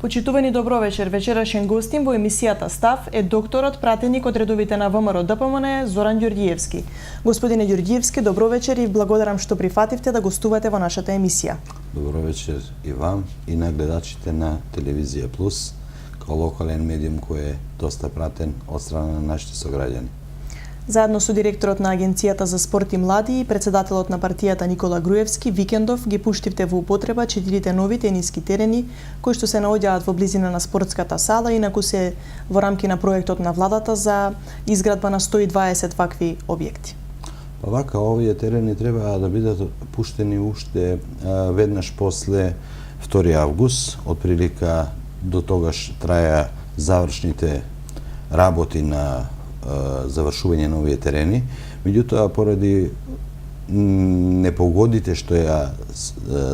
Почитувани добро вечер. Вечерашен гостин во емисијата Став е докторот, пратеник од редовите на ВМРО ДПМН Зоран Ѓорѓиевски. Господине Ѓорѓиевски, добро вечер и благодарам што прифативте да гостувате во нашата емисија. Добро вечер и вам и на гледачите на Телевизија Плюс, као локален медиум кој е доста пратен од страна на нашите сограѓани. Заедно со директорот на Агенцијата за спорт и млади и председателот на партијата Никола Груевски, викендов ги пуштивте во употреба 4 нови тениски терени кои што се наоѓаат во близина на спортската сала, инаку се во рамки на проектот на владата за изградба на 120 вакви објекти. Па вака, овие терени треба да бидат пуштени уште веднаш после 2 август, отприлика до тогаш траја завршните работи на завршување на овие терени. Меѓутоа, поради непогодите што ја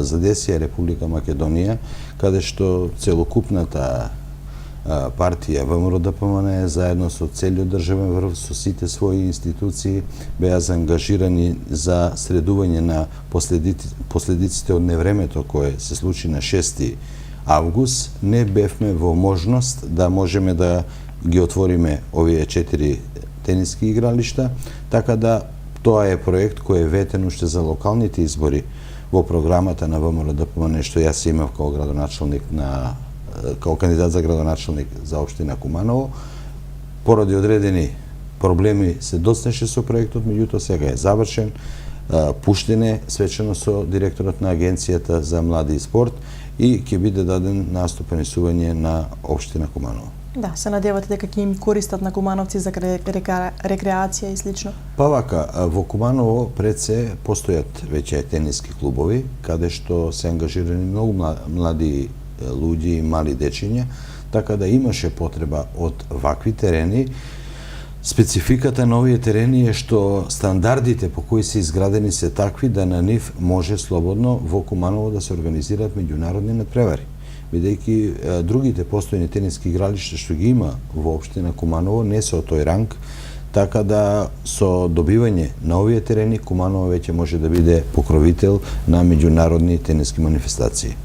задесија Република Македонија, каде што целокупната партија ВМРО ДПМН заедно со целиот државен врв, со сите своји институции беа заангажирани за средување на последиците од невремето кое се случи на 6 август, не бевме во можност да можеме да ги отвориме овие 4 тениски игралишта, така да тоа е проект кој е ветен уште за локалните избори во програмата на ВМРО ДПМН, што јас имав као градоначалник као кандидат за градоначалник за општина Куманово. Поради одредени проблеми се доцнеше со проектот, меѓутоа сега е завршен, пуштен е свечено со директорот на Агенцијата за млади и спорт и ќе биде даден на стопанисување на општина Куманово. Да, се надевате дека ќе им користат на кумановци за рекреација и слично? Па вака, во Куманово пред се постојат веќе тениски клубови, каде што се ангажирани многу млади луѓе и мали дечиња, така да имаше потреба од вакви терени. Спецификата на овие терени е што стандардите по кои се изградени се такви да на нив може слободно во Куманово да се организираат меѓународни надпревари. Бидејќи другите постојни тениски игралишта што ги има во општина Куманово не се од тој ранг, така да со добивање на овие терени Куманово веќе може да биде покровител на меѓународни тениски манифестации.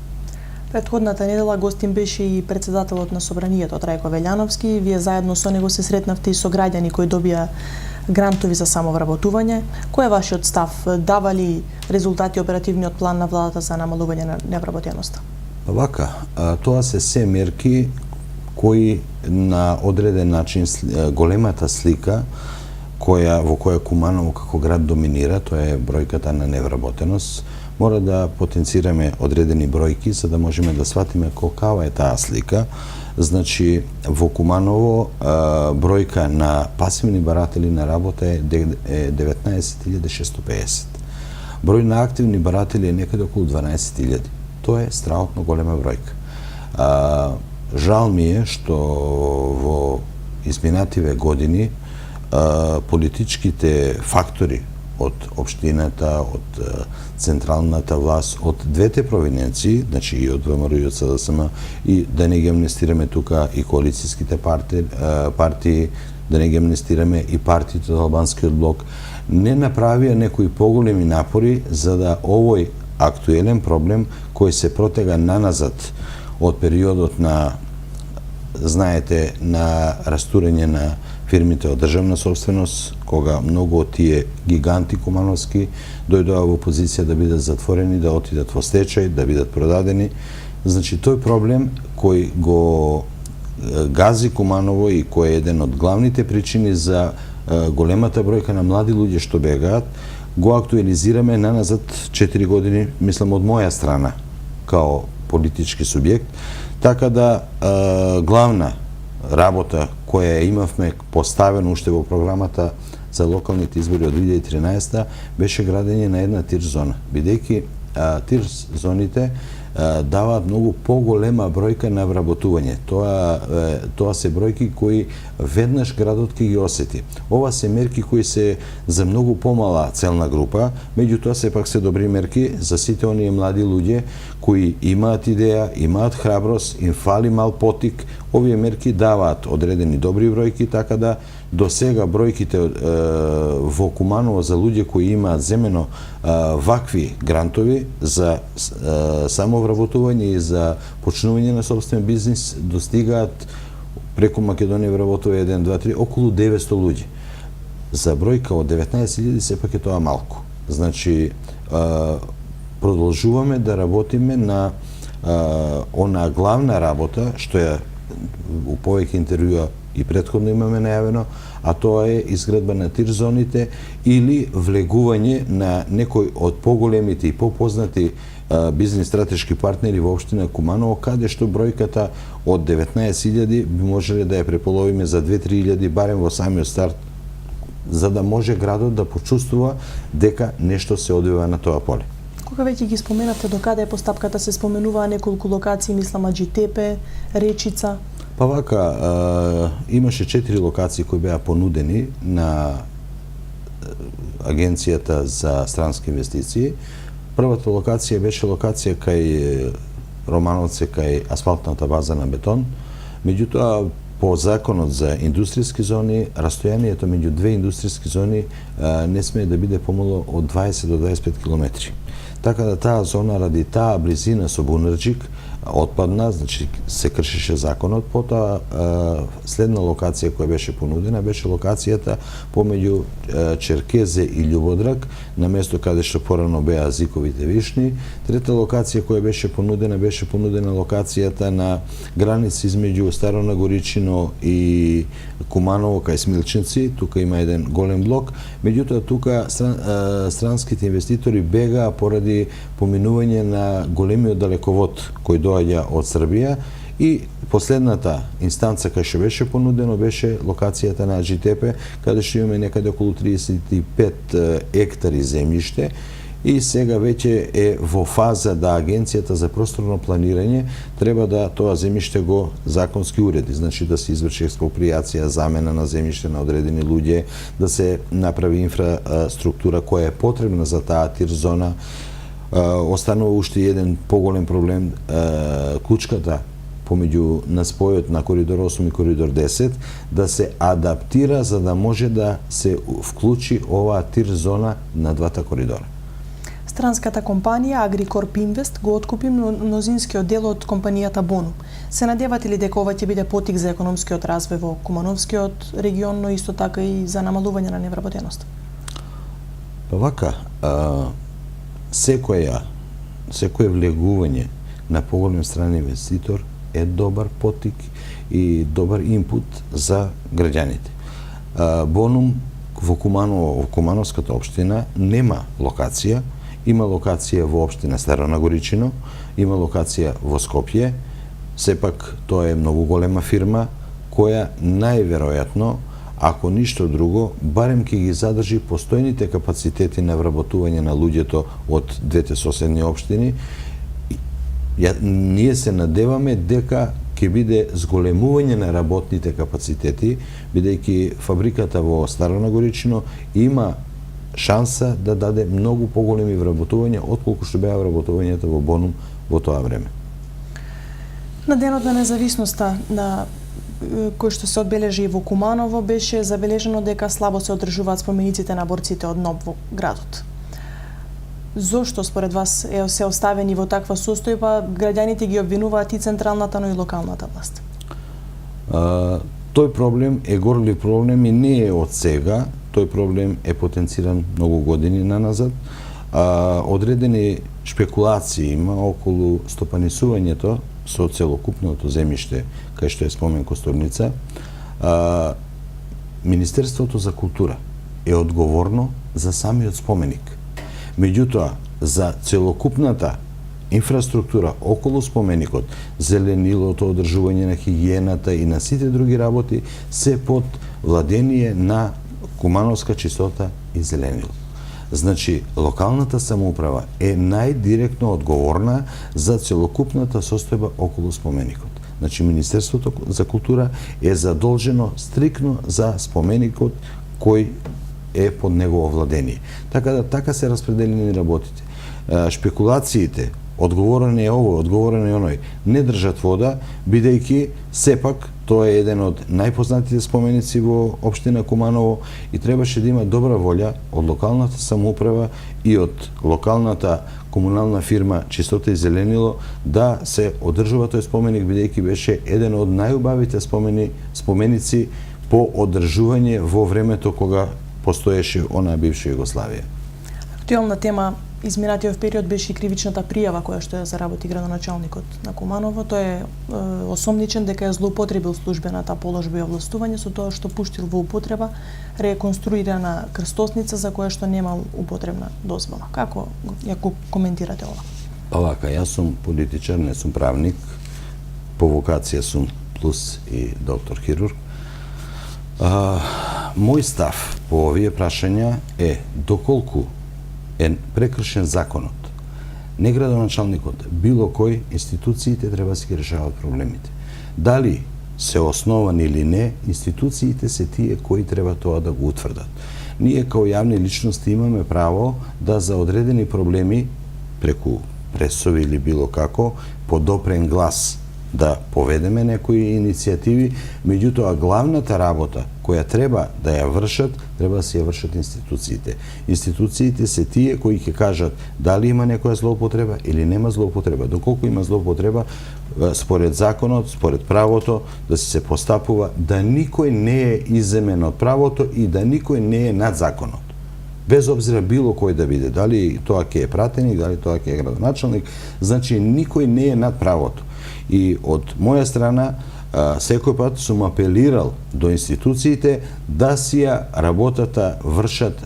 Претходната недела гостин беше и председателот на Собранието Трајко Велјановски. Вие заедно со него се сретнавте и со граѓани кои добија грантови за самовработување. Кој е вашиот став? Дава ли резултати оперативниот план на владата за намалување на невработеноста? Вака, тоа се мерки кои на одреден начин големата слика во која Куманово како град доминира, тоа е бројката на невработеност. Мора да потенцираме одредени бројки за да можеме да сватиме каква е таа слика. Значи, во Куманово бројка на пасивни баратели на работа е 19.650. Број на активни баратели е некаде околу 12.000. Тоа е страхотно голема бројка. Жал ми е што во изминативе години политичките фактори од општината, од централната власт, од двете провиненции, значи и од ВМРО и од СДСМ, и да не ги амнестираме тука и коалицијските партии, да не ги амнестираме и партиите од Албанскиот блок, не направија некои поголеми напори за да овој актуелен проблем кој се протега наназад од периодот на, знаете, на растурење на фирмите од државна собственост, кога многу од тие гиганти кумановски дојдоа во позиција да бидат затворени, да отидат во стечај, да бидат продадени. Значи, тој проблем кој го гази Куманово и кој е еден од главните причини за големата бројка на млади луѓе што бегаат, го актуализираме наназад 4 години, мислам, од моја страна, као политички субјект. Така да, главна работа која имавме поставено уште во програмата за локалните избори од 2013 беше градење на една тир зона, бидејќи тир зоните даваат многу поголема бројка на вработување. Тоа се бројки кои веднаш градот ќе ги осети. Ова се мерки кои се за многу помала целна група, меѓутоа сепак се добри мерки за сите оние млади луѓе кои имаат идеја, имаат храброст, им фали мал потик. Овие мерки даваат одредени добри бројки, така да До сега бројките во Куманово за луѓе кои имаат земено вакви грантови за самовработување и за почнување на собствен бизнис достигаат преку Македонија вработува 1, 2, 3 околу 900 луѓе. За бројка од 19.000 сепак е тоа малку. Значи продолжуваме да работиме на она главна работа што ја у повеќе интервјуа и претходно имаме најавено, а тоа е изградба на тир зоните или влегување на некој од поголемите и попознати бизнес стратешки партнери во општина Куманово, каде што бројката од 19.000 би можеле да ја преполовиме за 2-3.000 барем во самиот старт, за да може градот да почувствува дека нешто се одвива на тоа поле. Кога веќе ги споменавте до каде е постапката, се споменуваа неколку локации, мислам Аџитепе, Речица. Па вака, имаше 4 локации кои беа понудени на Агенцијата за странски инвестиции. Првата локација беше локација кај Романовце, кај асфалтната база на бетон. Меѓутоа, по законот за индустријски зони, растојанието меѓу две индустријски зони не смее да биде помало од 20 до 25 километри. Така да таа зона, ради таа близина со Бунарџик, отпадна, значи се кршеше законот. Потоа следна локација која беше понудена беше локацијата помеѓу Черкезе и Љубодраг, на место каде што порано беа Зиковите вишни. Трета локација која беше понудена локацијата на граница измеѓу Старо Нагоричино и Куманово кај Смилчинци. Тука има еден голем блок. Меѓутоа тука странските инвеститори бегаа поради поминување на големиот далековод кој доаѓа од Србија, и последната инстанца кај што беше понудено беше локацијата на Аџитепе, каде што имаме некаде околу 35 ектари земјиште, и сега веќе е во фаза да Агенцијата за просторно планирање треба да тоа земјиште го законски уреди, значи да се изврши експропријација, замена на земјиште на одредени луѓе, да се направи инфраструктура која е потребна за таа тир зона. Останува уште еден поголем проблем, клучката помеѓу на спојот на коридор 8 и коридор 10 да се адаптира за да може да се вклучи оваа тир зона на двата коридора. Странската компанија Агрикорп Инвест го откупи мнозинскиот дел од компанијата Бонум. Се надевате ли дека ова ќе биде потик за економскиот развој во Кумановскиот регион, но исто така и за намалување на невработеноста? Па вака, секое влегување на поголем страни инвеститор е добар потик и добар инпут за граѓаните. Бонум во Куманово, во Кумановската општина нема локација, има локација во општина Старо Нагоричино, има локација во Скопје. Сепак тоа е многу голема фирма која најверојатно, ако ништо друго, барем ќе ги задржи постојните капацитети на вработување на луѓето од двете соседни општини. Ние се надеваме дека ќе биде зголемување на работните капацитети, бидејќи фабриката во Старо Нагоричино има шанса да даде многу поголеми вработувања отколку што беа вработувањата во Бонум во тоа време. На денот на независноста на кој што се одбележи во Куманово, беше забележено дека слабо се одржуваат спомениците на борците од НОБ во градот. Зошто според вас се оставени во таква состојба? Граѓаните ги обвинуваат и централната, но и локалната власт. Тој проблем е горлив проблем и не е од сега. Тој проблем е потенциран многу години наназад. Одредени шпекулации има околу стопанисувањето со целокупното земјиште, кај што е спомен Костурница. Министерството за култура е одговорно за самиот споменик. Меѓутоа, за целокупната инфраструктура околу споменикот, зеленилото, одржување на хигиената и на сите други работи се под владение на Кумановска чистота и зеленило. Значи, локалната самоуправа е најдиректно одговорна за целокупната состојба околу споменикот. Значи, Министерството за култура е задолжено стрикно за споменикот кој е под негово владение. Така се распределени работите. Шпекулациите, одговорен е овој, одговорен е оној, не држат вода, бидејќи сепак Тоа е еден од најпознатите споменици во општина Куманово и требаше да има добра волја од локалната самоуправа и од локалната комунална фирма Чистота и зеленило да се одржува тој споменик, бидејќи беше еден од најубавите споменици по одржување во времето кога постоеше онаа бивша Југославија. Актуелна тема изминатиот период беше и кривичната пријава која што ја заработи градоначалникот на Куманово. Тој е осомничен дека е злоупотребил службената положба и овластување со тоа што пуштил во употреба реконструирана крстосница за која што немал употребна дозвола. Како ја коментирате ова? Па вака, јас сум политичар, не сум правник. По вокација сум плюс и доктор хирург. Мој став по овие прашања е доколку е прекршен законот, не градоначалникот, било кој, институциите треба да си ги решаваат проблемите. Дали се основани или не, институциите се тие кои треба тоа да го утврдат. Ние као јавни личности имаме право да за одредени проблеми преку пресови или било како подопрен глас да поведеме некои иницијативи, меѓутоа главната работа која треба да ја вршат, треба да се ја вршат институциите. Институциите се тие кои ќе кажат дали има некоја злоупотреба или нема злоупотреба. Доколку има злоупотреба, според законот, според правото, да се постапува, да никој не е иземен од правото и да никој не е над законот. Без обзира било кој да биде, дали тоа ќе е пратеник, дали тоа ќе е градоначалник, значи никој не е над правото. И од моја страна, секој пат сум апелирал до институциите да си ја работата вршат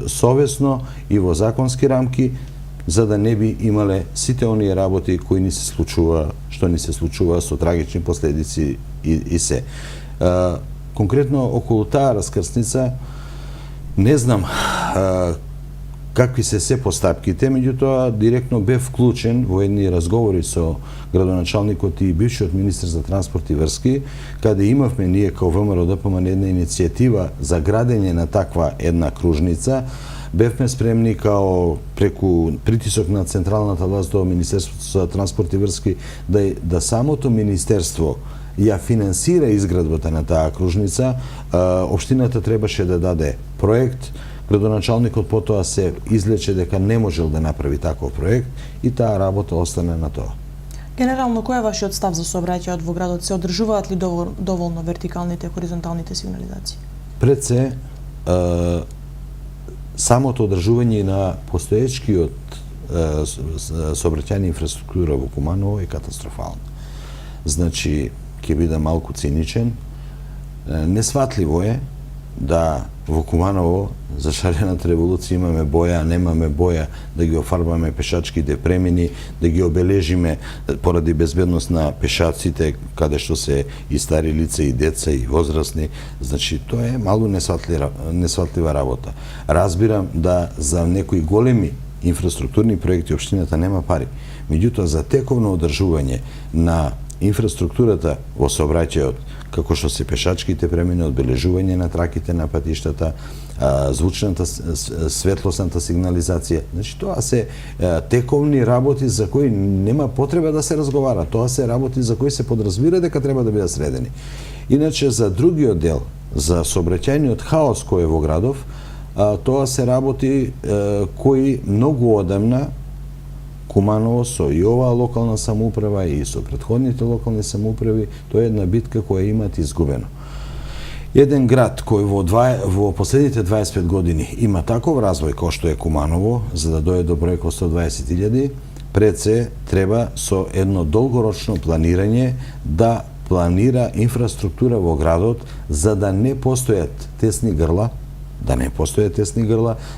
совесно и во законски рамки, за да не би имале сите оние работи кои ни се случува, што ни се случува со трагични последици и се. Конкретно околу таа раскрсница, не знам какви се постапките, меѓутоа директно бев вклучен во едни разговори со градоначалникот и бившиот министер за транспорт и врски, каде имавме ние као ВМРО-ДПМН една иницијатива за градење на таква една кружница. Бевме спремни као преку притисок на централната власт до Министерството за транспорт и врски да самото министерство ја финансира изградбата на таа кружница. Општината требаше да даде проект. Градоначалникот потоа се излече дека не можел да направи таков проект и таа работа остана на тоа. Генерално, кој е вашиот став за сообраќајот во градот? Се одржуваат ли доволно вертикалните и хоризонталните сигнализации? Пред се, самото одржување на постоечкиот сообраќајна инфраструктура во Куманово е катастрофална. Значи, ќе бидам малку циничен, несватливо е да во Куманово за шарената револуција имаме боја, немаме боја, да ги офарбаме пешачките премини, да ги обележиме поради безбедност на пешаците, каде што се и стари лица, и деца, и возрастни. Значи, тоа е малку несватлива работа. Разбирам да за некои големи инфраструктурни проекти општината нема пари. Меѓутоа, за тековно одржување на инфраструктурата во сообраќајот, како што се пешачките премини, одбележување на траките на патиштата, звучната, светлосната сигнализација. Значи, тоа се тековни работи за кои нема потреба да се разговара. Тоа се работи за кои се подразбира дека треба да бидат средени. Иначе, за другиот дел, за сообраќајниот хаос кој е во градов, тоа се работи кои многу одамна Куманово со и оваа локална самоуправа и со претходните локални самоуправи, тоа е една битка која имат изгубено. Еден град кој во последните 25 години има таков развој кој што е Куманово, за да дојде до бројка 120.000, пред се треба со едно долгорочно планирање да планира инфраструктура во градот за да не постојат тесни грла,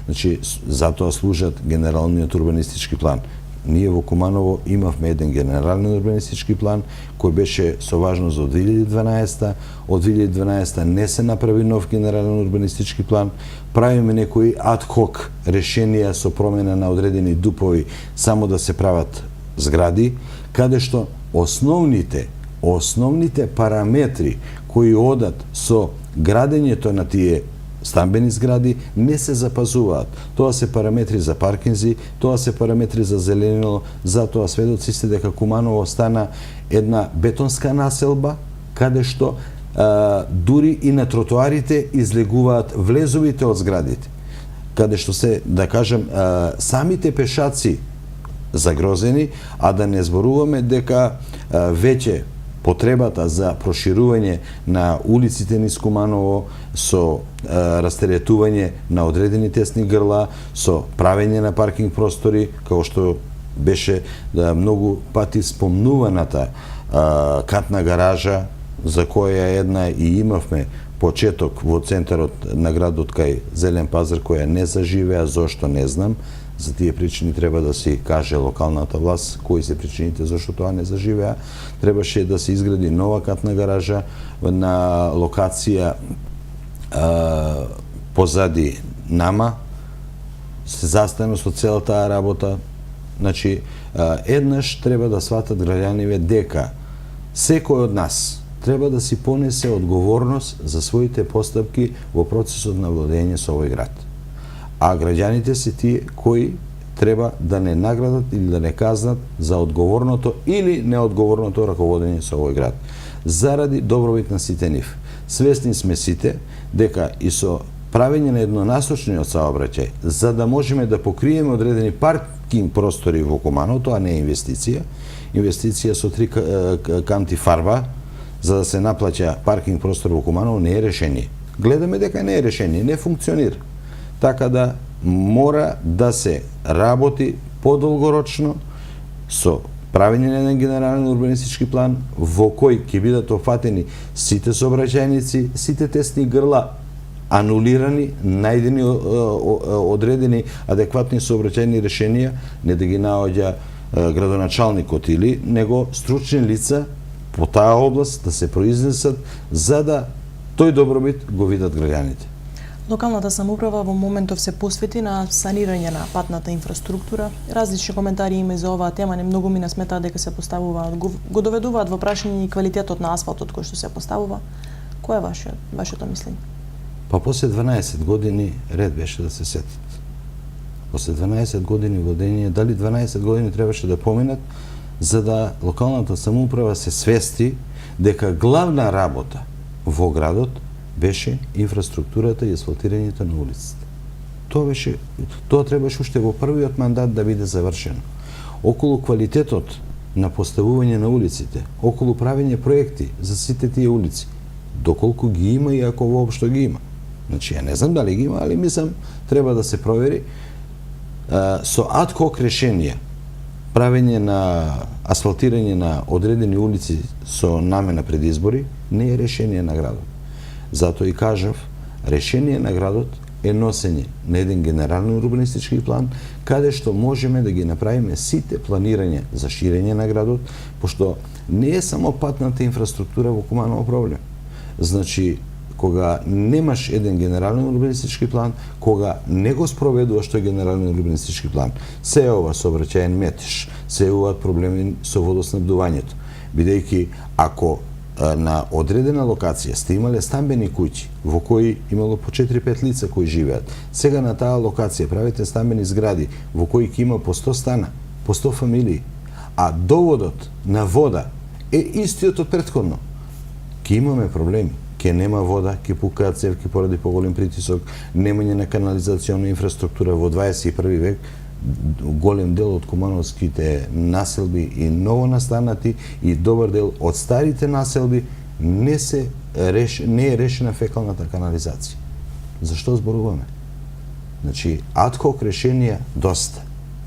значи затоа служат генералниот урбанистички план. Ние во Куманово имавме еден генерален урбанистички план кој беше со важност од 2012. Од 2012 не се направи нов генерален урбанистички план. Правиме некои адхок решенија со промена на одредени дупови само да се прават згради, каде што основните параметри кои одат со градењето на тие стамбени згради не се запазуваат. Тоа се параметри за паркинзи, тоа се параметри за зеленило, затоа сведоци сте дека Куманово стана една бетонска населба, каде што дури и на тротоарите излегуваат влезовите од зградите, каде што се, да кажем, самите пешаци загрозени, а да не зборуваме дека веќе потребата за проширување на улиците низ Куманово со растеретување на одредени тесни грла, со правење на паркинг простори, како што беше многу пати спомнуваната катна гаража, за која една и имавме почеток во центарот на градот кај Зелен пазар, која не заживеа, зошто не знам. За тие причини треба да си каже локалната власт кои се причините зашто тоа не заживеа. Требаше да се изгради нова катна гаража на локација позади нама, се застано со целата таа работа. Значи, еднаш треба да сватат граѓаниве дека секој од нас треба да си понесе одговорност за своите постапки во процесот на владење со овој град. А граѓаните се тие кои треба да не наградат или да не казнат за одговорното или неодговорното раководење со овој град. Заради добробит на сите нив. Свесни сме сите дека и со правење на еднонасочниот саобраќај, за да можеме да покриеме одредени паркинг простори во Куманово, тоа не е инвестиција. Инвестиција со 3 канти фарба, за да се наплаќа паркинг простор во Куманово, не е решение. Гледаме дека не е решение, не функционира. Така да мора да се работи подолгорочно со правење на еден генерален урбанистички план во кој ќе бидат опфатени сите сообраќајници, сите тесни грла анулирани, најдени одредени адекватни сообраќајни решенија, не да ги наоѓа градоначалникот или него стручни лица по таа област да се произнесат за да тој добробит го видат граѓаните. Локалната самоуправа во моментов се посвети на санирање на патната инфраструктура. Различни коментари има и за оваа тема, не многу мина сметаат дека се поставуваат, го доведуваат во прашање и квалитетот на асфалтот кој што се поставува. Кој е вашето мислење? Па после 12 години ред беше да се сетат. После 12 години владење, дали 12 години требаше да поминат за да локалната самоуправа се свести дека главна работа во градот беше инфраструктурата и асфалтирањето на улиците. Тоа требаше уште во првиот мандат да биде завршено. Околу квалитетот на поставување на улиците, околу правење проекти за сите тие улици, доколку ги има и ако воопшто ги има. Значи, ја не знам дали ги има, али мислам треба да се провери со ад-хок решенија, правење на асфалтирање на одредени улици со намена пред избори не е решение на градот. Затоа и кажав, решение на градот е носење на еден генерален урбанистички план, каде што можеме да ги направиме сите планирања за ширење на градот, пошто не е само патната инфраструктура во Куманово проблем. Значи, кога немаш еден генерален урбанистички план, кога не го спроведуваш тој генерален урбанистички план, се ова сообраќаен метеж, се јавуваат проблеми со водоснабдувањето, бидејќи ако на одредена локација сте имале стамбени куќи во кои имало по 4-5 лица кои живеат, сега на таа локација правите стамбени згради во кои ќе има по 100 стана, по 100 фамилии, а доводот на вода е истиот од претходно, ќе имаме проблеми. Ке нема вода, ке пукаат цевки поради поголем притисок, немање на канализациона инфраструктура во 21 век, голем дел од кумановските населби и новонастанати и добар дел од старите населби не е решена фекалната канализација. Зашто зборуваме? Значи, ад-хок решенија доста.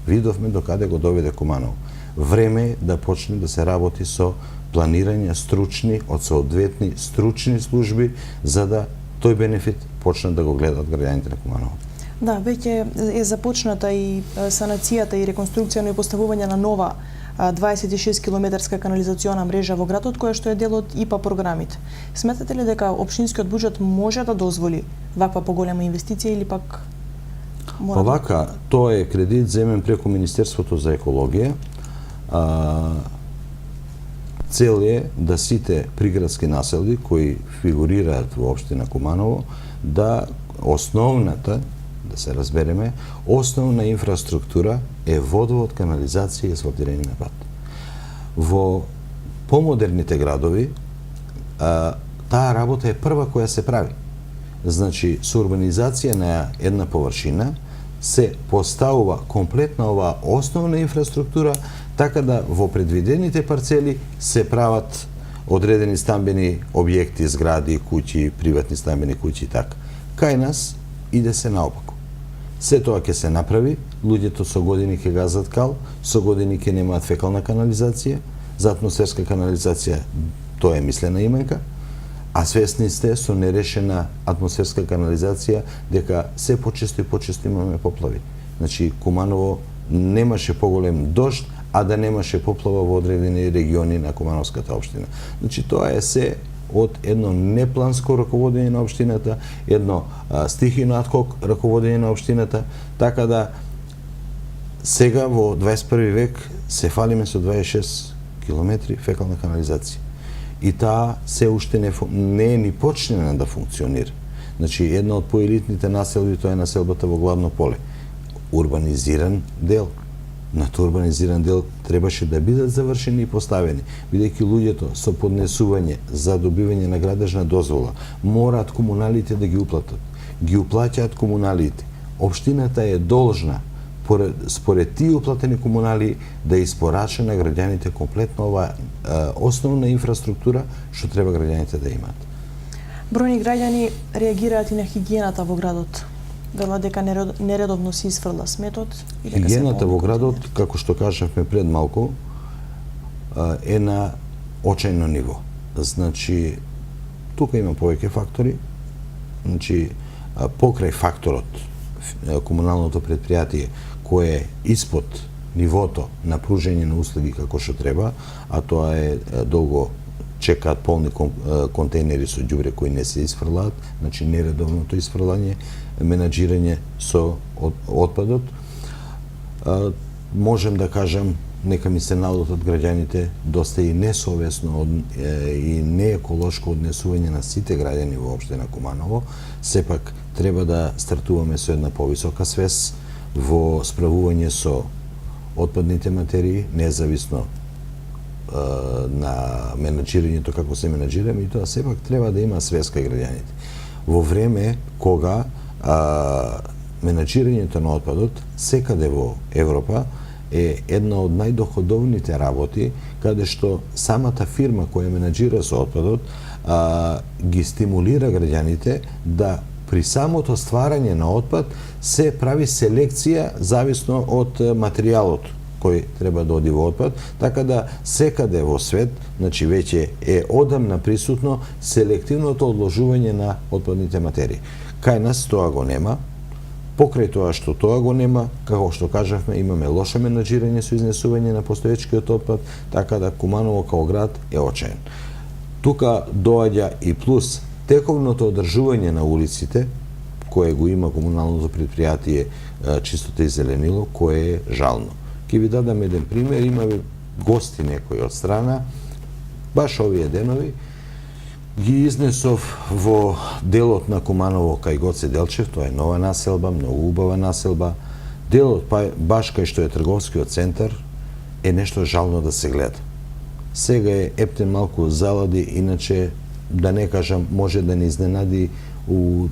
Видовме докаде го доведе Куманово. Време е да почне да се работи со планирање стручни од соодветни стручни служби за да тој бенефит почнат да го гледат граѓаните на Куманово. Да, веќе е започната и санацијата и реконструкција и поставување на нова 26 километарска канализациона мрежа во градот, која што е дел од ИПА програмите. Сметате ли дека општинскиот буџет може да дозволи ваква поголема инвестиција или пак мора? Вака, тоа е кредит земен преку Министерството за екологија. Цел е да сите приградски населби кои фигурираат во општина Куманово да основната, да се разбереме, основна инфраструктура е водовод, канализација и асфалтирање на пат. Во помодерните градови таа работа е прва која се прави. Значи, со урбанизација на една површина се поставува комплетна оваа основна инфраструктура, така да во предвидените парцели се прават одредени стамбени објекти, згради, куќи, приватни стамбени куќи и така. Кај нас иде се наопаку. Се тоа ќе се направи, луѓето со години ќе газат кал, со години ќе немаат фекална канализација, за атмосферска канализација тоа е мислена именка, а свесни сте со нерешена атмосферска канализација дека се почесто и почесто имаме поплави. Значи, Куманово немаше поголем дожд, а да немаше поплава во одредени региони на Кумановската општина. Значи, тоа е се од едно непланско раководење на општината, едно стихино адхок раководење на општината, така да сега во 21 век се фалиме со 26 километри фекална канализација. И таа се уште не е ни почнена да функционира. Значи, една од поелитните населби, тоа е населбата во Гладно поле. Урбанизиран дел. На тој урбанизиран дел требаше да бидат завршени и поставени, бидејќи луѓето со поднесување за добивање на градежна дозвола мораат комуналите да ги уплатат. Ги уплаќаат комуналите. Општината е должна според тие уплатени комунали да испорача на граѓаните комплетно ова основна инфраструктура што треба граѓаните да имаат. Бројни граѓани реагираат и на хигиената во градот. Велат дека нередовно се изфрла сметот и дека хигиената во градот, како што кажавме пред малку, е на очајно ниво. Значи, тука има повеќе фактори. Значи, покрај факторот комуналното предпријатие кое е испод нивото на пружење на услуги како што треба, а тоа е долго чекаат полни контейнери со ѓубре кои не се изфрлаат, значи нередовното изфрлање, менаџирање со отпадот. Можем да кажам, нека ми се налутат граѓаните, доста и несовесно и нееколошко однесување на сите граѓани во општина Куманово. Сепак треба да стартуваме со една повисока свест во справување со отпадните материи, независно на менаџирањето како се менаџираме, и тоа сепак треба да има свест кај граѓаните. Во време кога менаџирањето на отпадот секаде во Европа е една од најдоходовните работи, каде што самата фирма која менаџира со отпадот ги стимулира граѓаните да при самото стварање на отпад се прави селекција зависно од материјалот кој треба да оди во отпад, така да секаде во свет, значи веќе е одамна присутно селективното одложување на отпадните материи. Кај нас тоа го нема. Покрај тоа што тоа го нема, како што кажавме, имаме лошо менаџирање со изнесување на постоечкиот отпад, така да Куманово као град е очаен. Тука доаѓа и плюс тековното одржување на улиците, кое го има комуналното предпријатие Чистота и зеленило, кое е жално. Ќе ви дадам еден пример, имаме гости некои од страна, баш овие денови, ги изнесов во делот на Куманово кај Гоце Делчев, тоа е нова населба, многу убава населба. Делот баш кај што е трговскиот центар е нешто жално да се гледа. Сега е ептен малку залади, иначе да не кажам може да не изненади у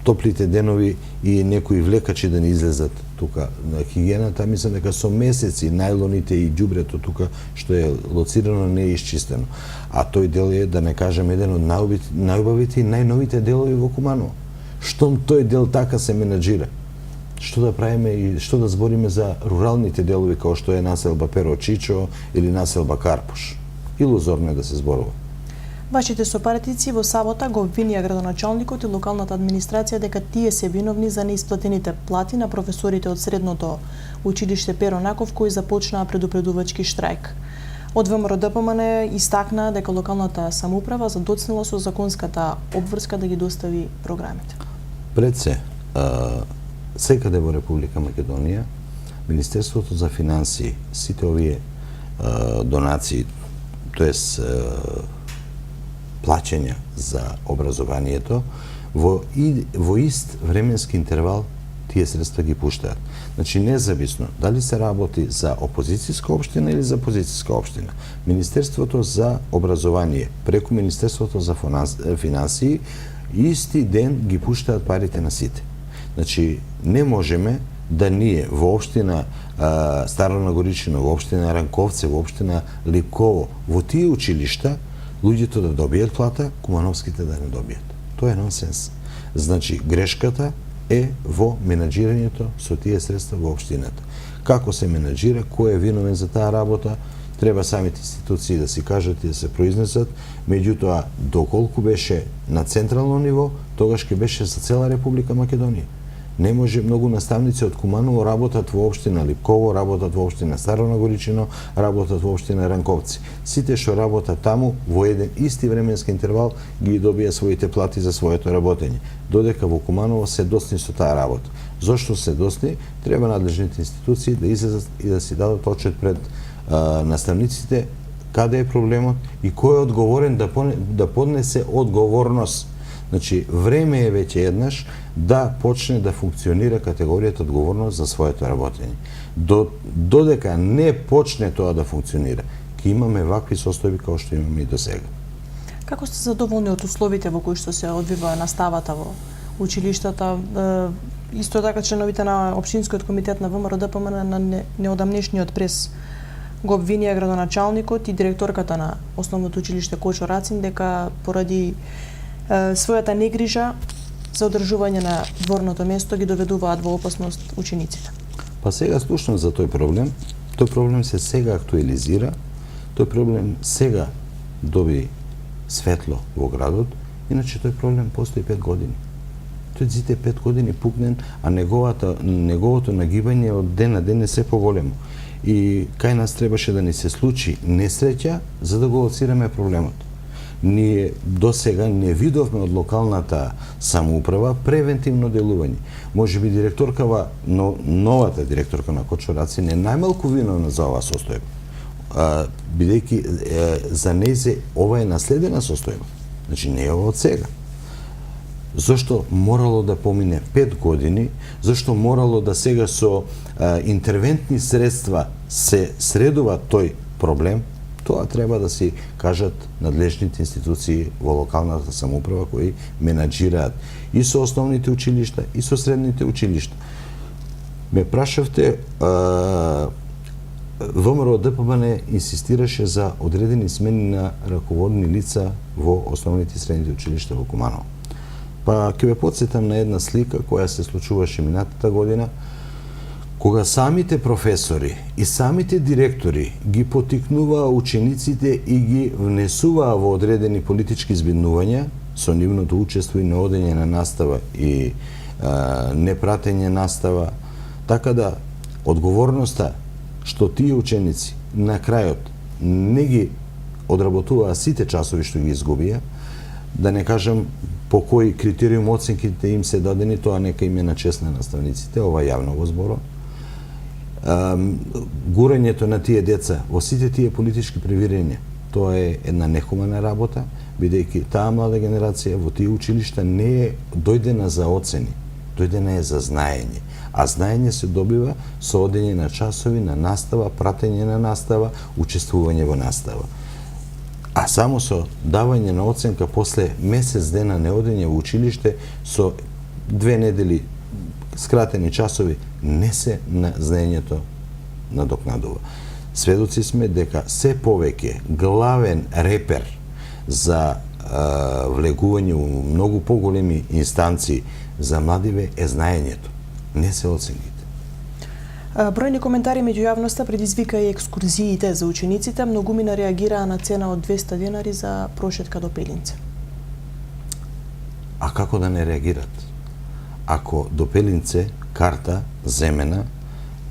топлите денови и некои влекачи да не излезат тука на хигиената. Мислам дека со месеци најлоните и ѓубрето тука што е лоцирано не е исчистено. А тој дел е, да не кажам, еден од најубавите и најновите делови во Куманово. Штом тој дел така се менаџира, што да правиме и што да збориме за руралните делови како што е населба Перо Чичо или населба Карпуш. Илузорно е да се зборува. Вашите сопаратници во сабота го обвинија градоначалникот и локалната администрација дека тие се виновни за неисплатените плати на професорите од средното училиште Перо Наков кои започнаа предупредувачки штрајк. Од ВМРО ДПМН истакна дека локалната самоуправа задоцнила со законската обврска да ги достави програмите. Пред се, секаде во Република Македонија, Министерството за финансии, сите овие донации, тоест плаќања за образованието, во ист временски интервал тие средства ги пуштаат. Значи, независно дали се работи за опозицијска општина или за позицијска општина, Министерството за образование преку Министерството за финансии исти ден ги пуштаат парите на сите. Значи, не можеме да ние во општина Старо Нагоричино, во општина Ранковце, во општина Липково, во тие училишта, луѓето да добијат плата, кумановските да не добијат. Тоа е нонсенс. Значи, грешката е во менаџирањето со тие средства во општината. Како се менаџира, кој е виновен за таа работа, треба самите институции да си кажат и да се произнесат, меѓутоа, доколку беше на централно ниво, тогаш ќе беше за цела Република Македонија. Не може, многу наставници од Куманово работат во општина Липково, работат во општина Старо Нагоричино, работат во општина Ранковци. Сите што работат таму во еден исти временски интервал ги добија своите плати за своето работење. Додека во Куманово се досни со таа работа. Зошто се досни? Треба надлежните институции да излезат и да си дадат отчет пред наставниците каде е проблемот и кој е одговорен да поднесе одговорност. Значи, време е веќе еднаш да почне да функционира категоријата одговорност за своето работење. Додека не почне тоа да функционира, ќе имаме вакви состојби како што имаме и до сега. Како сте задоволни од условите во кои што се одвива наставата во училиштата? Исто така членовите на Општинскиот комитет на ВМРО ДПМН на неодамнешниот прес го обвинија градоначалникот и директорката на Основното училиште Кочо Рацин дека поради својата негрижа за одржување на дворното место ги доведуваат во опасност учениците. Па сега слушнав за тој проблем. Тој проблем се сега актуализира. Тој проблем сега доби светло во градот. Иначе тој проблем постои 5 години. Тој зите 5 години пукнен, а неговото нагибање од ден на ден е се поголемо. И кај нас требаше да ни се случи несреќа за да го лоцираме проблемот. Ние до сега не видовме од локалната самоуправа превентивно делување. Може би новата директорка на Кочо Рацин е најмалку виновна за оваа состојба. Бидејќи за нејзе ова е наследена состојба. Значи не е ова од сега. Зошто морало да помине 5 години, зошто морало да сега со интервентни средства се средува тој проблем, тоа треба да си кажат надлежните институции во локалната самоуправа кои менаџираат и со основните училишта и со средните училишта. Ме прашавте, ВМРО ДПМН инсистираше за одредени смени на раководни лица во основните и средните училишта во Куманово. Па ќе ве потсетам на една слика која се случуваше минатата година, кога самите професори и самите директори ги потикнуваа учениците и ги внесуваа во одредени политички збиднувања со нивното учество и неодење на настава и непратење настава, така да одговорноста што тие ученици на крајот не ги одработуваа сите часови што ги изгубија, да не кажам по кој критериум оценките им се дадени, тоа нека им е на чест на наставниците, ова јавно го зборувам. Гурањето на тие деца во сите тие политички превирања, тоа е една нехумана работа, бидејќи таа млада генерација во тие училишта не е дојдена за оцени, дојдена е за знаење. А знаење се добива со одење на часови, на настава, пратење на настава, учествување во настава. А само со давање на оценка после месец дена неодење во училиште со 2 недели скратени часови не се на знаењето надокнадува. Сведоци сме дека се повеќе главен репер за влегување у многу поголеми инстанции за младиве е знаењето, не се оценките. Бројни коментари меѓу јавноста предизвика и екскурзиите за учениците. Многумина реагираа на цена од 200 денари за прошетка до Пелинце. А како да не реагират? Ако до Пелинце карта земена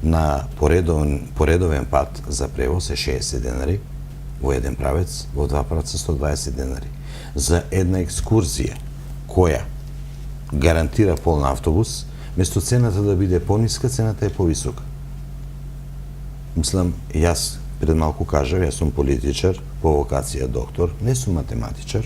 на поредовен пат за превоз е 60 денари, во еден правец, во два правца 120 денари. За една екскурзија која гарантира полн автобус, место цената да биде пониска, цената е повисока. Мислам, јас пред малку кажав, јас сум политичар, по вокација доктор, не сум математичар,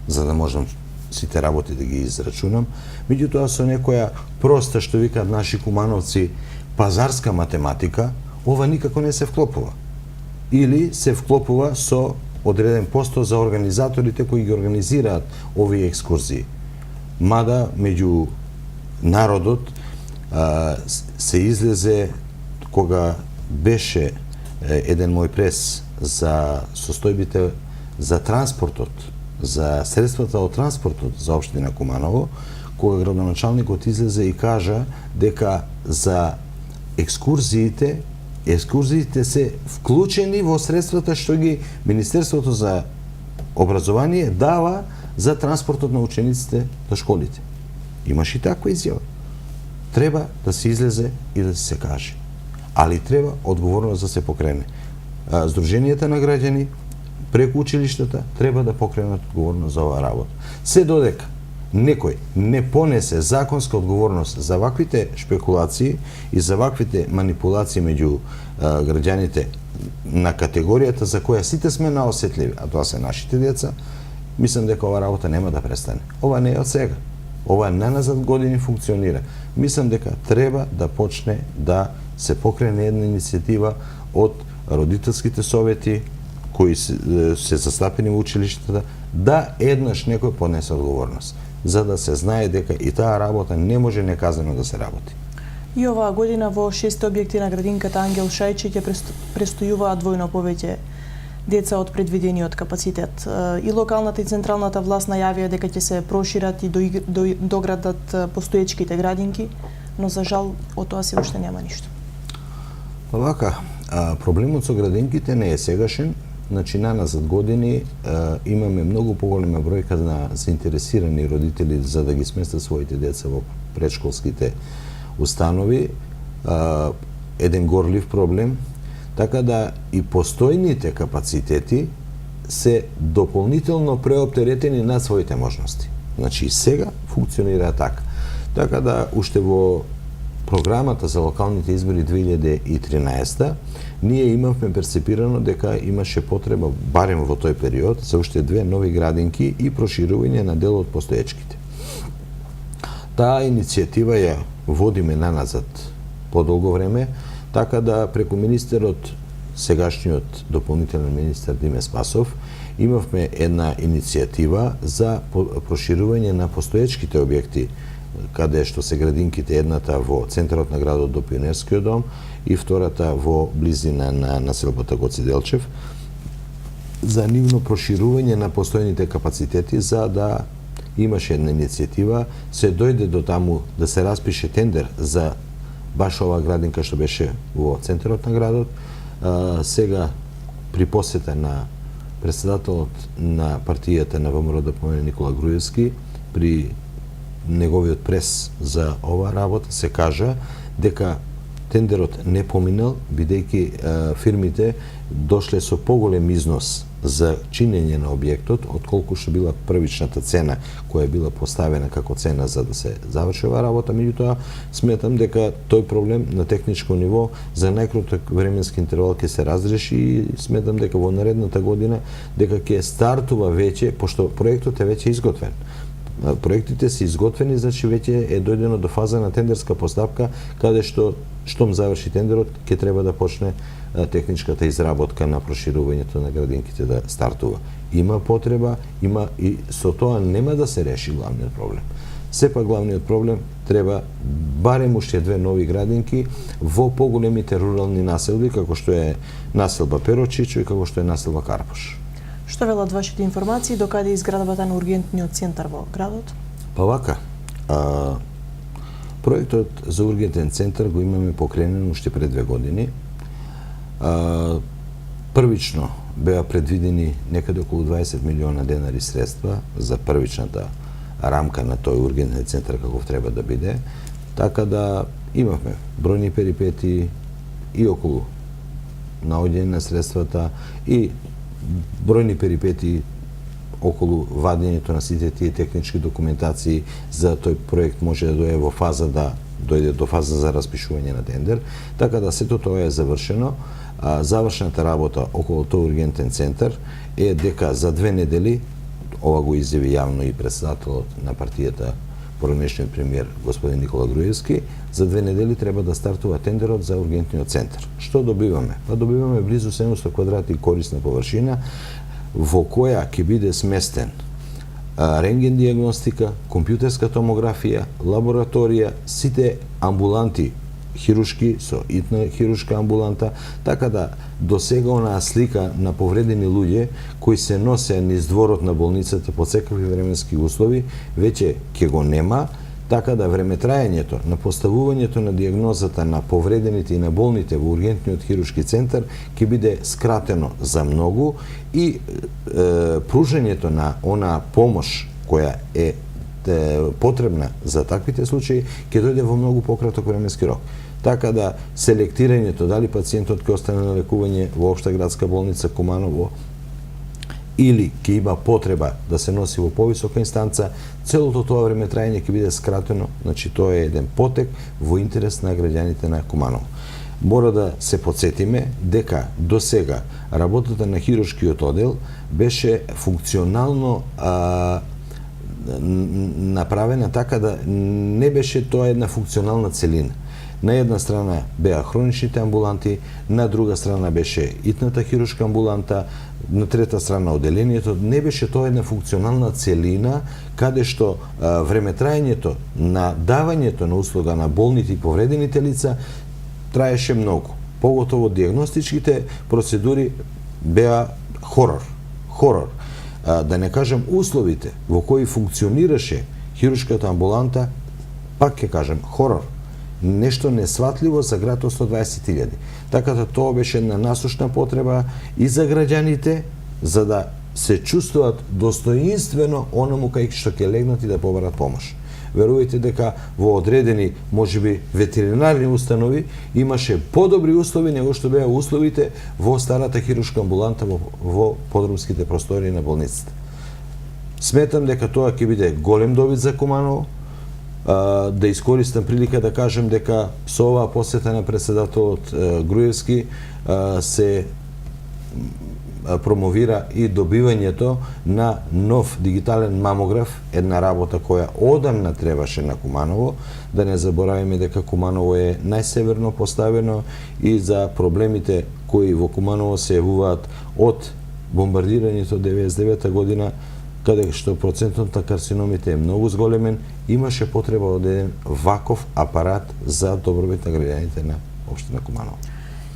за да можам сите работи да ги израчунам, меѓутоа со некоја проста, што викаат наши кумановци, пазарска математика, ова никако не се вклопува. Или се вклопува со одреден посто за организаторите кои ги организираат овие екскурзии. Мада меѓу народот се излезе кога беше еден мој прес за состојбите за транспортот, за средствата од транспортот за општина Куманово, кога градоначалникот излезе и кажа дека за екскурзиите се вклучени во средствата што ги Министерството за образование дава за транспортот на учениците до школите. Имаш и таква изјава. Треба да се излезе и да се каже. Али треба одговорност да се покрене. Сдруженијата на граѓани преку училиштата треба да покренат одговорност за оваа работа. Се додека некој не понесе законска одговорност за ваквите шпекулации и за ваквите манипулации меѓу граѓаните на категоријата за која сите сме наосетливи, а тоа се нашите деца, мислам дека оваа работа нема да престане. Ова не е од сега. Ова наназад години функционира. Мислам дека треба да почне да се покрене една иницијатива од родителските совети кои се застапени во училиштата, да еднаш некој понесе одговорност, за да се знае дека и таа работа не може неказано да се работи. И оваа година во 6 објекти на градинката Ангел Шајчи ќе престојуваат двојно повеќе деца од предвидениот капацитет. И локалната и централната власт најавија дека ќе се прошират и доградат постоечките градинки, но за жал од тоа се уште нема ништо. Вака, проблемот со градинките не е сегашен. Значи, наназад години имаме многу поголема бројка на заинтересирани родители за да ги сместат своите деца во предшколските установи. Еден горлив проблем, така да и постојните капацитети се дополнително преоптеретени над своите можности. Значи, и сега функционира така. Така да, уште во програмата за локалните избори 2013 ние имавме перцепирано дека имаше потреба, барем во тој период, за уште две нови градинки и проширување на дел од постоечките. Таа иницијатива ја водиме наназад подолго време, така да преку министерот, сегашниот дополнителен министер Диме Спасов, имавме една иницијатива за проширување на постоечките објекти, каде што се градинките, едната во центарот на градот до Пионерскиот дом и втората во близина на населбата Гоце Делчев, за нивно проширување на постојните капацитети, за да имаше една иницијатива, се дојде до таму да се распише тендер за баш оваа градинка што беше во центарот на градот. Сега, при посета на председателот на партијата на ВМРО ДПМН Никола Груевски, при неговиот прес за оваа работа, се кажа дека тендерот не поминал, бидејќи фирмите дошле со поголем износ за чинење на објектот, отколку што била првичната цена која била поставена како цена за да се заврши оваа работа. Меѓутоа, сметам дека тој проблем на техничко ниво за најкраток временски интервал ќе се разреши и сметам дека во наредната година дека ќе стартува веќе, пошто проектот е веќе изготвен. Проектите се изготвени, значи веќе е дојдено до фаза на тендерска постапка, каде штом заврши тендерот, ќе треба да почне техничката изработка на проширувањето на градинките да стартува. Има потреба, има и со тоа нема да се реши главниот проблем. Сепак главниот проблем треба барем уште две нови градинки во поголемите рурални населби, како што е населба Перочичо и како што е населба Карпош. Што велат вашите информации, докаде изградбата на ургентниот центар во градот? Па вака, проектот за ургентен центар го имаме покренен уште пред 2 години. Првично беа предвидени некаде околу 20 милиона денари средства за првичната рамка на тој ургентен центар каков треба да биде, така да имавме бројни перипети и околу наоѓање на средствата и бројни перипети околу вадењето на сите тие технички документации за тој проект може да дојде во фаза дојде до фаза за распишување на тендер, така да сето тоа е завршено. Завршената работа околу тој ургентен центар е дека за 2 недели ова го изјави јавно и председателот на партијата, поранешниот премиер господин Никола Груевски, за 2 недели треба да стартува тендерот за ургентниот центар. Што добиваме? Па добиваме близу 700 квадрати корисна површина во која ќе биде сместен рентген диагностика, компјутерска томографија, лабораторија, сите амбуланти хирушки со итна хирушка амбуланта, така да до сега онаа слика на повредени луѓе кои се носе низ дворот на болницата под секакви временски услови, веќе ќе го нема, така да времетраењето на поставувањето на диагнозата на повредените и на болните во ургентниот хирушки центар ќе биде скратено за многу и пружањето на онаа помош која е потребна за таквите случаи ќе дојде во многу пократок временски рок. Така да селектирањето дали пациентот ќе остане на лекување во Општа градска болница Куманово или ќе има потреба да се носи во повисока инстанца, целото тоа време траење ќе биде скратено, значи тоа е еден потек во интерес на граѓаните на Куманово. Мора да се подсетиме дека до сега работата на хирушкиот оддел беше функционално направена така да не беше тоа една функционална целина. На една страна беа хроничните амбуланти, на друга страна беше итната хирушка амбуланта, на трета страна оделението. Не беше тоа една функционална целина каде што времетраењето на давањето на услуга на болните и повредените лица траеше многу. Поготово диагностичките процедури беа хорор. Да не кажам условите во кои функционираше хирушката амбуланта, пак ќе кажам хорор. Нешто несватливо за град од 120.000. Така да тоа беше една насушна потреба и за граѓаните, за да се чувствуваат достоинствено онаму кај што ќе легнат и да побарат помош. Верувајте дека во одредени, можеби, ветеринарни установи имаше подобри услови него што беа условите во старата хирушка амбуланта во подрумските простории на болницата. Сметам дека тоа ќе биде голем добит за Куманово. Да искористам прилика да кажем дека со оваа посета на председателот Груевски се промовира и добивањето на нов дигитален мамограф, една работа која одамна требаше на Куманово. Да не забораваме дека Куманово е најсеверно поставено и за проблемите кои во Куманово се јавуваат од бомбардирањето 99 година, каде што процентот на карциномите е многу зголемен, имаше потреба од еден ваков апарат за добробит на граѓаните на општина Куманово.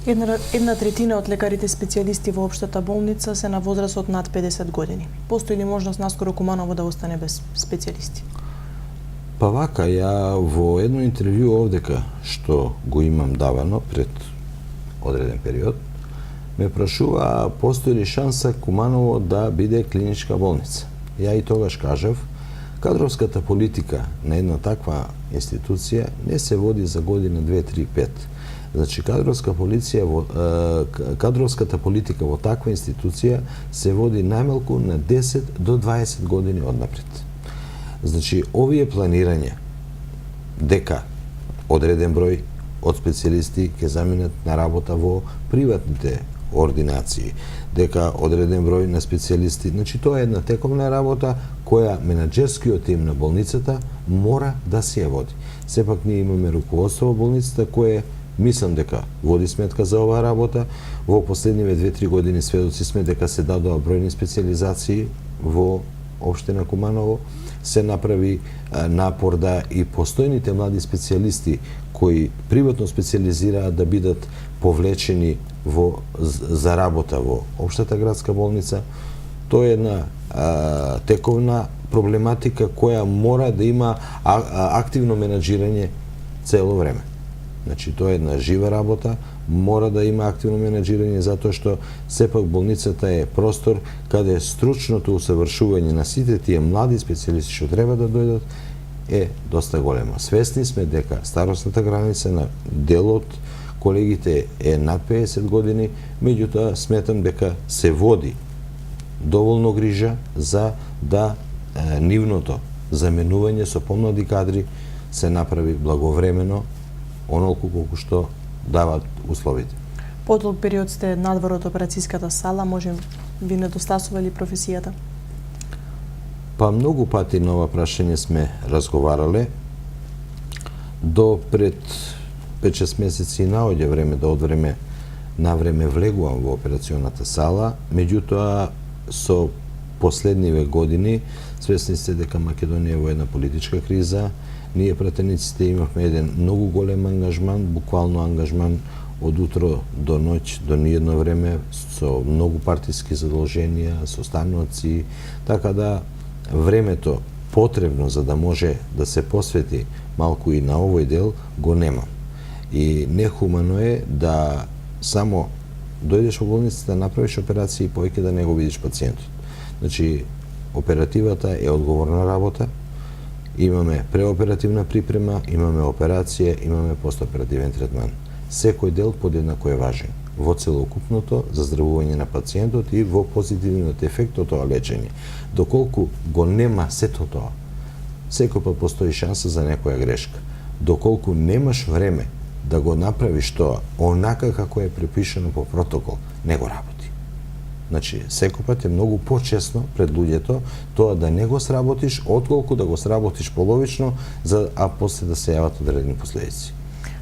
Една третина од лекарите специјалисти во општата болница се на возраст од над 50 години. Постои ли можност наскоро Куманово да остане без специјалисти? Па вака, ја во едно интервју овдека што го имам давано пред одреден период, ме прашува постои ли шанса Куманово да биде клиничка болница. Ја и тогаш кажав, кадровската политика на една таква институција не се води за година 2, 3, 5. Значи, кадровската политика во таква институција се води најмалку на 10 до 20 години однапред. Значи, овие планирања дека одреден број од специјалисти ќе заминат на работа во приватните ординации, дека одреден број на специјалисти, значи тоа е една тековна работа која менаџерскиот тим на болницата мора да се ја води. Сепак ние имаме руководство во болницата кое мислам дека води сметка за оваа работа. Во последниве 2-3 години сведоци сме дека се дадоа бројни специјализации во општина Куманово, се направи напор да и постојните млади специјалисти кои приватно специјализираат да бидат повлечени за работа во општата градска болница. Тоа е една тековна проблематика која мора да има активно менаџирање цело време. Значи, тоа е една жива работа, мора да има активно менаџирање, затоа што сепак болницата е простор каде стручното усавршување на сите тие млади специјалисти што треба да дојдат е доста големо. Свесни сме дека старосната граница на дел од колегите е над 50 години, меѓутоа сметам дека се води доволно грижа за да нивното заменување со помлади кадри се направи благовремено, онолку колку што дават условите. Подолг период сте надвор од операцијската сала, може ви недостасува ли професијата? Па многу пати на ова прашање сме разговарале. До пред 5-6 месеци наоѓа време да од време на време влегувам во операционата сала, меѓутоа со последниве години свесни сте дека Македонија е во една политичка криза. Ние пратениците имавме еден многу голем ангажман, буквално ангажман од утро до ноќ, до ниедно време, со многу партиски задолженија, со станоци, така да времето потребно за да може да се посвети малку и на овој дел го немам. И нехумано е да само дојдеш во болницата, направиш операција и повеќе да не го видиш пациентот. Значи, оперативата е одговорна работа, имаме преоперативна припрема, имаме операција, имаме постоперативен третман. Секој дел подеднако е важен во целокупното заздравување на пациентот и во позитивниот ефект од тоа лечење. Доколку го нема сето тоа, секој пат постои шанса за некоја грешка. Доколку немаш време да го направиш тоа онака како е препишано по протокол, не го работи. Значи, секој пат е многу почесно пред луѓето тоа да не го сработиш, отколку да го сработиш половично, а после да се јават одредени последици.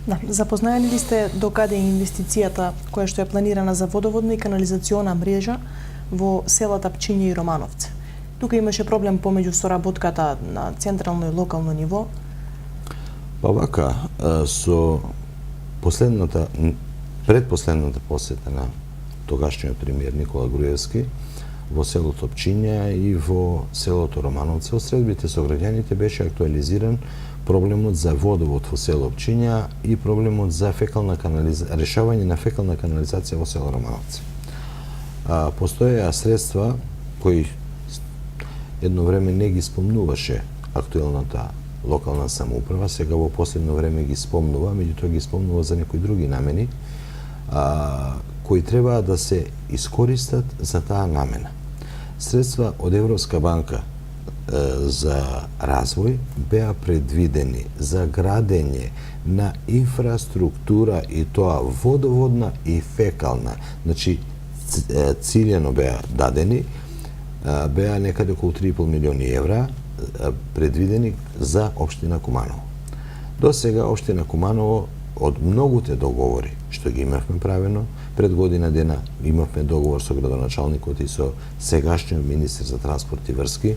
Да, запознаени ли сте докаде е инвестицијата која што е планирана за водоводна и канализациона мрежа во селата Пчиња и Романовци? Тука имаше проблем помеѓу соработката на централно и локално ниво. Па вака, со предпоследната посета на тогашниот премиер Никола Груевски во селото Пчиња и во селото Романовци, од средбите со граѓаните беше актуализиран проблемот за водовод во село Пчиња и проблемот за решавање на фекална канализација во село Романовци. Постоеа средства кои едно време не ги спомнуваше актуелната локална самоуправа, сега во последно време ги спомнува, меѓутоа ги спомнува за некои други намени, кои треба да се искористат за таа намена. Средства од Европска банка за развој беа предвидени за градење на инфраструктура и тоа водоводна и фекална. Значи, циљено беа дадени, беа некаде околу 3,5 милиони евра предвидени за општина Куманово. До сега општина Куманово од многуте договори што ги имавме правено, пред година дена имавме договор со градоначалникот и со сегашниот министер за транспорт и врски,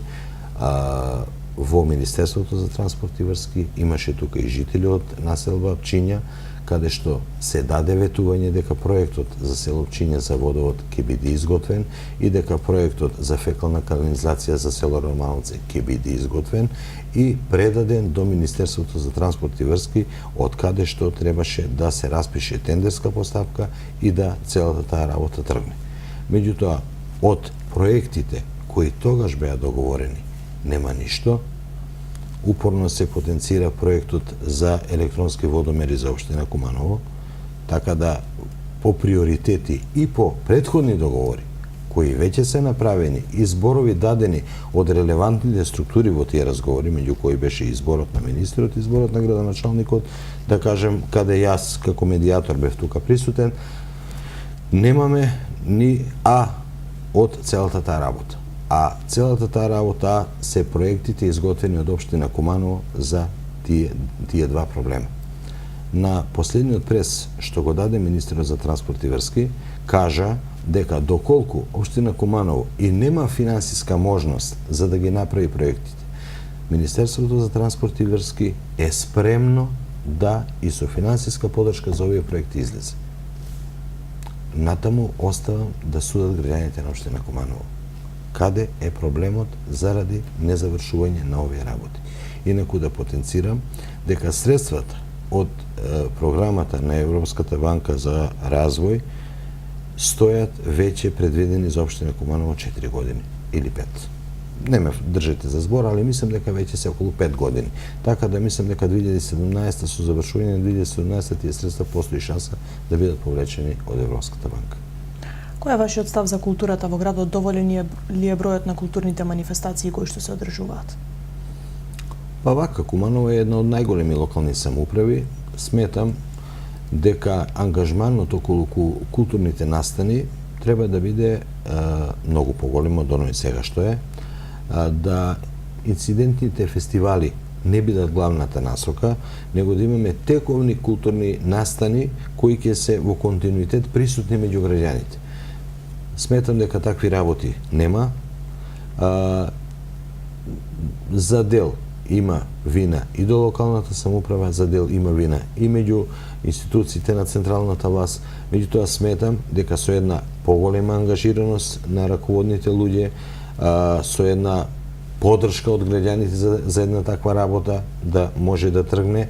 во Министерството за транспорт и врски имаше тука и жители од населба Пчиња, каде што се даде ветување дека проектот за село Пчиња за водовод ќе биде изготвен и дека проектот за фекална канализација за село Романовци ќе биде изготвен и предаден до Министерството за транспорт и врски, од каде што требаше да се распише тендерска поставка и да целата таа работа тргне. Меѓутоа, од проектите кои тогаш беа договорени, нема ништо. Упорно се потенцира проектот за електронски водомери за општина Куманово, така да по приоритети и по претходни договори кои веќе се направени и зборови дадени од релевантните структури во тие разговори, меѓу кои беше изборот на министерот, изборот на градоначалникот, да кажем, каде јас како медијатор бев тука присутен, немаме ни од целата таа работа. А целата таа работа се проектите изготвени од општина Куманово за тие два проблема. На последниот прес што го даде министерот за транспорт и врски, кажа дека доколку општина Куманово и нема финансиска можност за да ги направи проектите, Министерството за транспорт и врски е спремно да и со финансиска подршка за овие проекти излезе. Натаму оставам да судат граѓаните на општина Куманово. Каде е проблемот заради незавршување на овие работи. Инаку да потенцирам дека средствата од програмата на Европската банка за развој стојат веќе предвидени за општина Куманово 4 години или 5. Не ме држете за збор, али мислам дека веќе се околу 5 години. Така да мислам дека 2017 со завршување на 2017 тие средства постои шанса да бидат повлечени од Европската банка. Кој е вашиот став за културата во градот? Доволен ли е бројот на културните манифестации кои што се одржуваат? Па вака, Куманово е една од најголеми локални самоуправи. Сметам дека ангажманот околу културните настани треба да биде многу поголемо од оној сега што е, да инцидентните фестивали не бидат главната насока, него да имаме тековни културни настани кои ќе се во континуитет присутни меѓу граѓаните. Сметам дека такви работи нема. За дел има вина и до локалната самоуправа, за дел има вина и меѓу институциите на централната власт. Меѓутоа сметам дека со една поголема ангажираност на раководните луѓе, со една поддршка од граѓаните за една таква работа да може да тргне,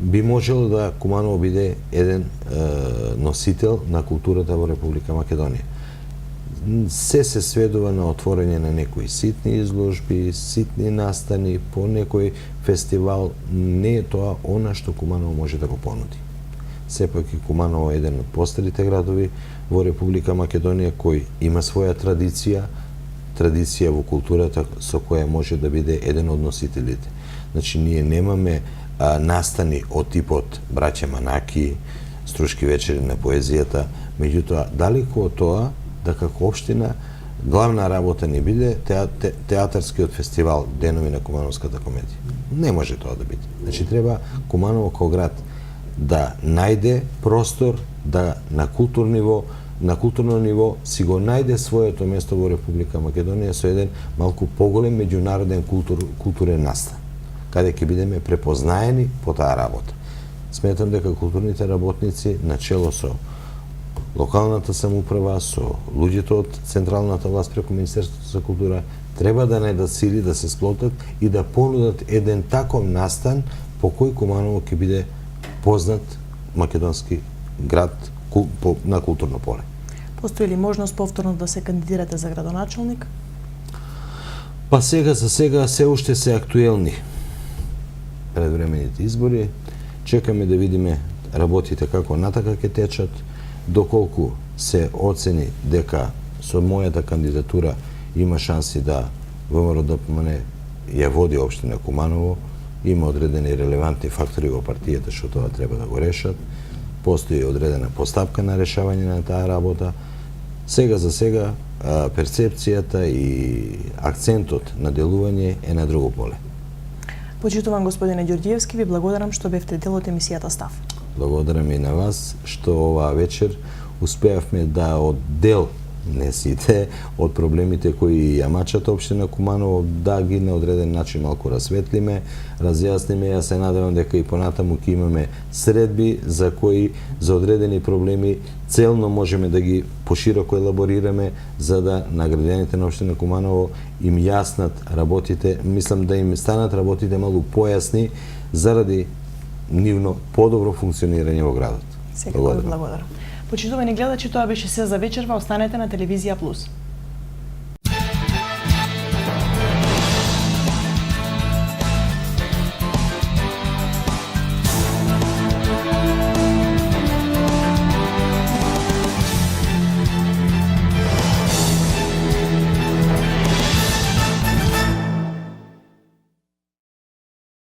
би можело да Куманово биде еден носител на културата во Република Македонија. Се сведува на отворање на некои ситни изложби, ситни настани, по некој фестивал. Не е тоа она што Куманово може да го понуди. Сепак и Куманово е еден од постарите градови во Република Македонија кој има своја традиција во културата со која може да биде еден од носителите. Значи, ние немаме настани од типот Браќа Манаки, Струшки вечери на поезијата, меѓутоа, далеку од тоа, да како општина главна работа ни биде театарскиот фестивал Денови на кумановската комедија. Не може тоа да биде. Значи, треба Куманово као град да најде простор, да на културно ниво си го најде своето место во Република Македонија со еден малку поголем меѓународен културен настан, каде ќе бидеме препознаени по таа работа. Сметам дека културните работници начело со локалната самоуправа, со луѓето од централната власт преку Министерството за култура треба да најдат сили да се сплотат и да понудат еден таков настан по кој Куманово ќе биде познат македонски град на културно поле. Постои ли можност повторно да се кандидирате за градоначалник? Па сега за сега се уште се актуелни предвремените избори. Чекаме да видиме работите како натака ќе течат, доколку се оцени дека со мојата кандидатура има шанси да ВМРО-ДПМН ја води општина Куманово, има одредени релевантни фактори во партијата што тоа треба да го решат, постои одредена постапка на решавање на таа работа. Сега за сега перцепцијата и акцентот на делување е на друго поле. Почитуван господине Ѓорѓиевски, ви благодарам што бевте дел од емисијата Став. Благодарам и на вас што оваа вечер успеавме да од дел, не сите, од проблемите кои ја мачат општина Куманово, да ги на одреден начин малку расветлиме, разјасниме. Јас се надевам дека и понатаму ќе имаме средби за кои за одредени проблеми целно можеме да ги пошироко елаборираме за да на граѓаните на општина Куманово им јаснат работите, мислам да им станат работите малку појасни заради нивно подобро функционирање во градот. Секако ви благодарам. Почитувани гледачи, тоа беше се за вечерва. Останете на Телевизија Плюс.